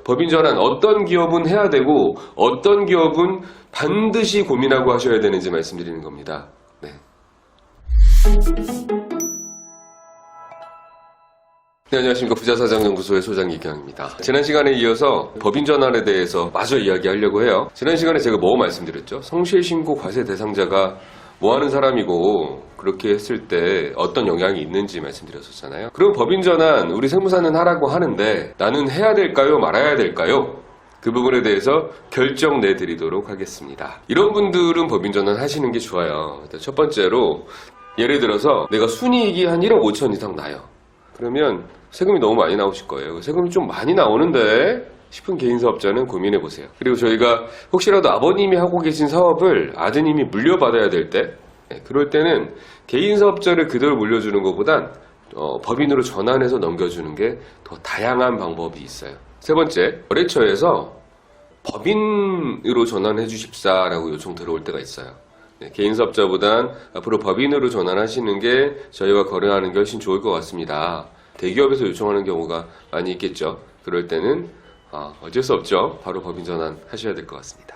법인 전환 어떤 기업은 해야 되고 어떤 기업은 반드시 고민하고 하셔야 되는지 말씀드리는 겁니다. 네. 네, 안녕하십니까. 부자사장연구소의 소장 이경입니다. 지난 시간에 이어서 법인 전환에 대해서 마저 이야기하려고 해요. 지난 시간에 제가 뭐 말씀드렸죠? 성실신고 과세 대상자가 뭐 하는 사람이고 그렇게 했을 때 어떤 영향이 있는지 말씀드렸었잖아요. 그럼 법인 전환 우리 세무사는 하라고 하는데 나는 해야 될까요? 말아야 될까요? 그 부분에 대해서 결정 내드리도록 하겠습니다. 이런 분들은 법인 전환 하시는 게 좋아요. 일단 첫 번째로 예를 들어서 내가 순이익이 한 1억 5천 이상 나요. 그러면 세금이 너무 많이 나오실 거예요. 세금이 좀 많이 나오는데 싶은 개인사업자는 고민해보세요. 그리고 저희가 혹시라도 아버님이 하고 계신 사업을 아드님이 물려받아야 될 때, 그럴 때는 개인사업자를 그대로 물려주는 것보단 법인으로 전환해서 넘겨주는 게 더 다양한 방법이 있어요. 세 번째, 거래처에서 법인으로 전환해 주십사라고 요청 들어올 때가 있어요. 개인사업자보단 앞으로 법인으로 전환하시는 게 저희와 거래하는 게 훨씬 좋을 것 같습니다. 대기업에서 요청하는 경우가 많이 있겠죠. 그럴 때는 어쩔 수 없죠. 바로 법인 전환 하셔야 될 것 같습니다.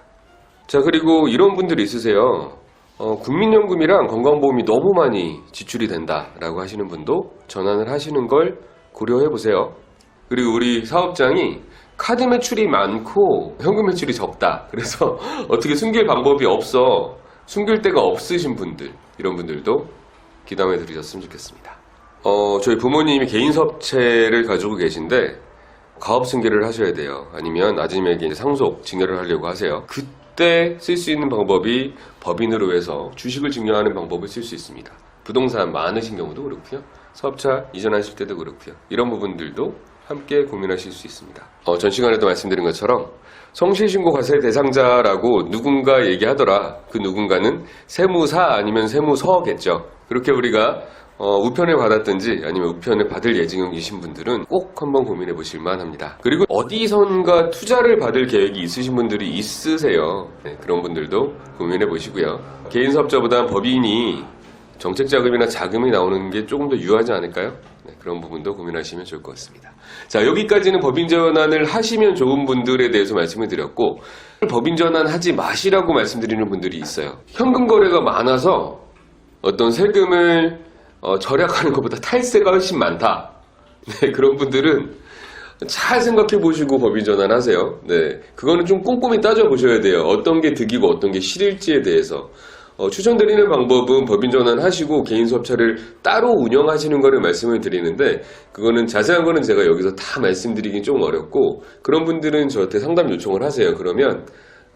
자, 그리고 이런 분들이 있으세요. 국민연금이랑 건강보험이 너무 많이 지출이 된다라고 하시는 분도 전환을 하시는 걸 고려해 보세요. 그리고 우리 사업장이 카드 매출이 많고 현금 매출이 적다. 그래서 어떻게 숨길 방법이 없어. 숨길 데가 없으신 분들, 이런 분들도 귀담아 들으셨으면 좋겠습니다. 저희 부모님이 개인사업체를 가지고 계신데 가업 승계를 하셔야 돼요. 아니면 아드님에게 이제 상속 증여를 하려고 하세요. 그때 쓸 수 있는 방법이 법인으로 해서 주식을 증여하는 방법을 쓸 수 있습니다. 부동산 많으신 경우도 그렇고요. 사업차 이전하실 때도 그렇고요. 이런 부분들도 함께 고민하실 수 있습니다. 전 시간에도 말씀드린 것처럼 성실신고 과세 대상자라고 누군가 얘기하더라. 그 누군가는 세무사 아니면 세무서겠죠. 그렇게 우리가 우편을 받았든지 아니면 우편을 받을 예정이신 분들은 꼭 한번 고민해 보실 만합니다. 그리고 어디선가 투자를 받을 계획이 있으신 분들이 있으세요. 네, 그런 분들도 고민해 보시고요. 개인사업자보다 법인이 정책자금이나 자금이 나오는 게 조금 더 유효하지 않을까요? 네, 그런 부분도 고민하시면 좋을 것 같습니다. 자, 여기까지는 법인 전환을 하시면 좋은 분들에 대해서 말씀을 드렸고, 법인 전환 하지 마시라고 말씀드리는 분들이 있어요. 현금 거래가 많아서 어떤 세금을 절약하는 것보다 탈세가 훨씬 많다. 네, 그런 분들은 잘 생각해 보시고 법인 전환 하세요. 네, 그거는 좀 꼼꼼히 따져 보셔야 돼요. 어떤 게 득이고 어떤 게 실일지에 대해서. 추천드리는 방법은 법인 전환하시고 개인사업체를 따로 운영하시는 거를 말씀을 드리는데, 그거는 자세한 거는 제가 여기서 다 말씀드리긴 좀 어렵고, 그런 분들은 저한테 상담 요청을 하세요. 그러면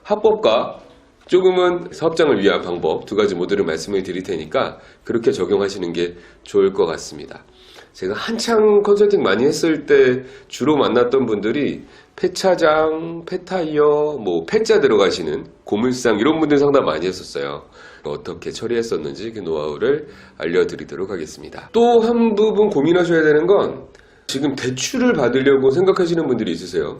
합법과 조금은 사업장을 위한 방법 두 가지 모두를 말씀을 드릴 테니까 그렇게 적용하시는 게 좋을 것 같습니다. 제가 한창 컨설팅 많이 했을 때 주로 만났던 분들이 폐차장, 폐타이어, 폐자 들어가시는 고물상 이런 분들 상담 많이 했었어요. 어떻게 처리했었는지 그 노하우를 알려드리도록 하겠습니다. 또 한 부분 고민하셔야 되는 건 지금 대출을 받으려고 생각하시는 분들이 있으세요.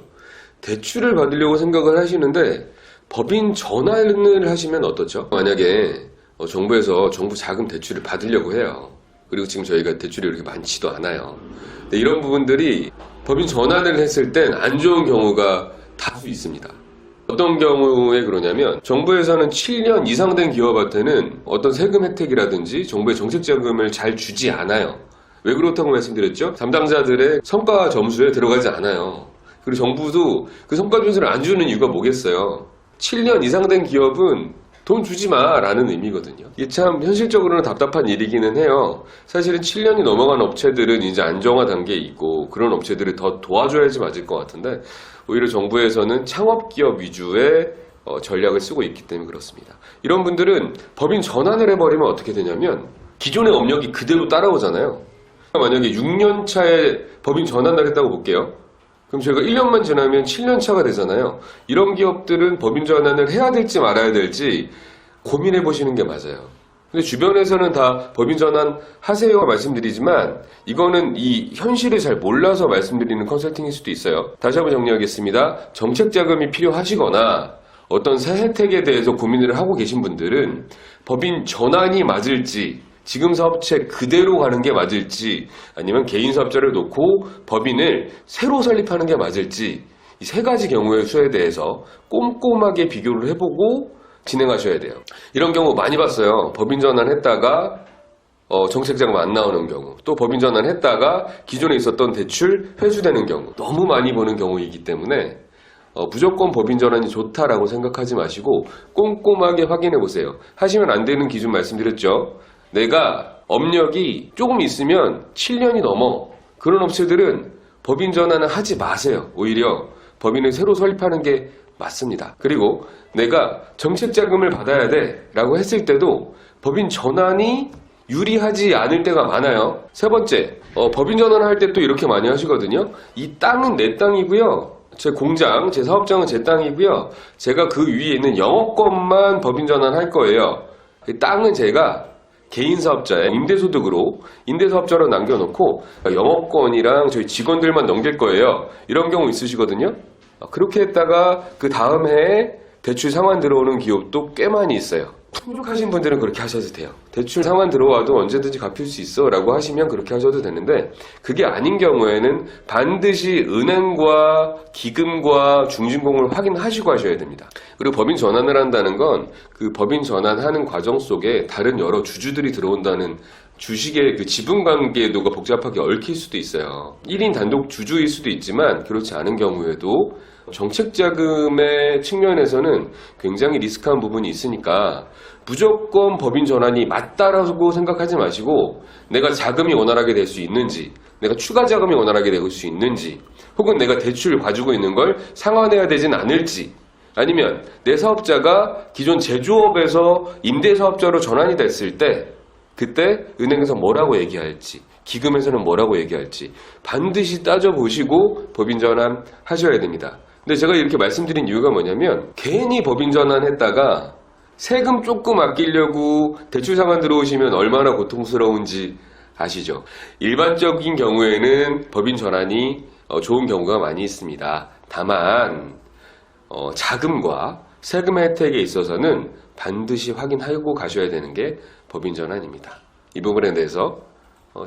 대출을 받으려고 생각을 하시는데 법인 전환을 하시면 어떻죠? 만약에 정부에서 정부 자금 대출을 받으려고 해요. 그리고 지금 저희가 대출이 이렇게 많지도 않아요. 근데 이런 부분들이 법인 전환을 했을 땐 안 좋은 경우가 다수 있습니다. 어떤 경우에 그러냐면 정부에서는 7년 이상 된 기업한테는 어떤 세금 혜택이라든지 정부의 정책 자금을 잘 주지 않아요. 왜 그렇다고 말씀드렸죠? 담당자들의 성과 점수에 들어가지 않아요. 그리고 정부도 그 성과 점수를 안 주는 이유가 뭐겠어요? 7년 이상 된 기업은 돈 주지 마 라는 의미거든요. 이게 참 현실적으로는 답답한 일이기는 해요. 사실은 7년이 넘어간 업체들은 이제 안정화 단계에 있고 그런 업체들을 더 도와줘야지 맞을 것 같은데, 오히려 정부에서는 창업기업 위주의 전략을 쓰고 있기 때문에 그렇습니다. 이런 분들은 법인 전환을 해버리면 어떻게 되냐면 기존의 업력이 그대로 따라오잖아요. 만약에 6년 차에 법인 전환을 했다고 볼게요. 그럼 저희가 1년만 지나면 7년 차가 되잖아요. 이런 기업들은 법인 전환을 해야 될지 말아야 될지 고민해 보시는 게 맞아요. 근데 주변에서는 다 법인 전환 하세요 말씀드리지만 이거는 이 현실을 잘 몰라서 말씀드리는 컨설팅일 수도 있어요. 다시 한번 정리하겠습니다. 정책 자금이 필요하시거나 어떤 새 혜택에 대해서 고민을 하고 계신 분들은 법인 전환이 맞을지, 지금 사업체 그대로 가는 게 맞을지, 아니면 개인 사업자를 놓고 법인을 새로 설립하는 게 맞을지, 이 세 가지 경우의 수에 대해서 꼼꼼하게 비교를 해보고 진행하셔야 돼요. 이런 경우 많이 봤어요. 법인 전환했다가 정책자금 안 나오는 경우, 또 법인 전환했다가 기존에 있었던 대출 회수되는 경우, 너무 많이 보는 경우이기 때문에 무조건 법인 전환이 좋다라고 생각하지 마시고 꼼꼼하게 확인해 보세요. 하시면 안 되는 기준 말씀드렸죠. 내가 업력이 조금 있으면 7년이 넘어. 그런 업체들은 법인 전환을 하지 마세요. 오히려 법인을 새로 설립하는 게 맞습니다. 그리고 내가 정책자금을 받아야 돼 라고 했을 때도 법인 전환이 유리하지 않을 때가 많아요. 세 번째, 법인 전환을 할 때 또 이렇게 많이 하시거든요. 이 땅은 내 땅이고요. 제 공장, 제 사업장은 제 땅이고요. 제가 그 위에 있는 영업권만 법인 전환할 거예요. 이 땅은 제가 개인 사업자의 임대소득으로 임대사업자로 남겨놓고 영업권이랑 저희 직원들만 넘길 거예요. 이런 경우 있으시거든요. 그렇게 했다가 그 다음 해에 대출 상환 들어오는 기업도 꽤 많이 있어요. 풍족하신 분들은 그렇게 하셔도 돼요. 대출 상환 들어와도 언제든지 갚을 수 있어 라고 하시면 그렇게 하셔도 되는데, 그게 아닌 경우에는 반드시 은행과 기금과 중진공을 확인하시고 하셔야 됩니다. 그리고 법인 전환을 한다는 건 그 법인 전환하는 과정 속에 다른 여러 주주들이 들어온다는 주식의 그 지분관계도가 복잡하게 얽힐 수도 있어요. 1인 단독 주주일 수도 있지만 그렇지 않은 경우에도 정책자금의 측면에서는 굉장히 리스크한 부분이 있으니까 무조건 법인 전환이 맞다라고 생각하지 마시고, 내가 자금이 원활하게 될 수 있는지, 내가 추가 자금이 원활하게 될 수 있는지, 혹은 내가 대출을 가지고 있는 걸 상환해야 되진 않을지, 아니면 내 사업자가 기존 제조업에서 임대사업자로 전환이 됐을 때 그때 은행에서 뭐라고 얘기할지, 기금에서는 뭐라고 얘기할지 반드시 따져보시고 법인 전환 하셔야 됩니다. 근데 제가 이렇게 말씀드린 이유가 뭐냐면, 괜히 법인 전환했다가 세금 조금 아끼려고 대출 상환 들어오시면 얼마나 고통스러운지 아시죠? 일반적인 경우에는 법인 전환이 좋은 경우가 많이 있습니다. 다만 자금과 세금 혜택에 있어서는 반드시 확인하고 가셔야 되는 게 법인 전환입니다. 이 부분에 대해서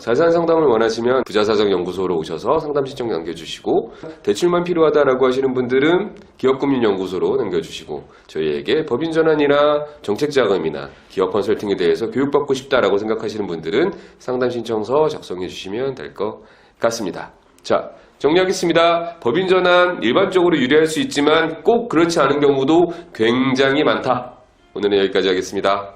자세한 상담을 원하시면 부자사정연구소로 오셔서 상담 신청 남겨주시고, 대출만 필요하다라고 하시는 분들은 기업금융연구소로 남겨주시고, 저희에게 법인 전환이나 정책자금이나 기업 컨설팅에 대해서 교육받고 싶다라고 생각하시는 분들은 상담 신청서 작성해 주시면 될 것 같습니다. 자, 정리하겠습니다. 법인 전환 일반적으로 유리할 수 있지만 꼭 그렇지 않은 경우도 굉장히 많다. 오늘은 여기까지 하겠습니다.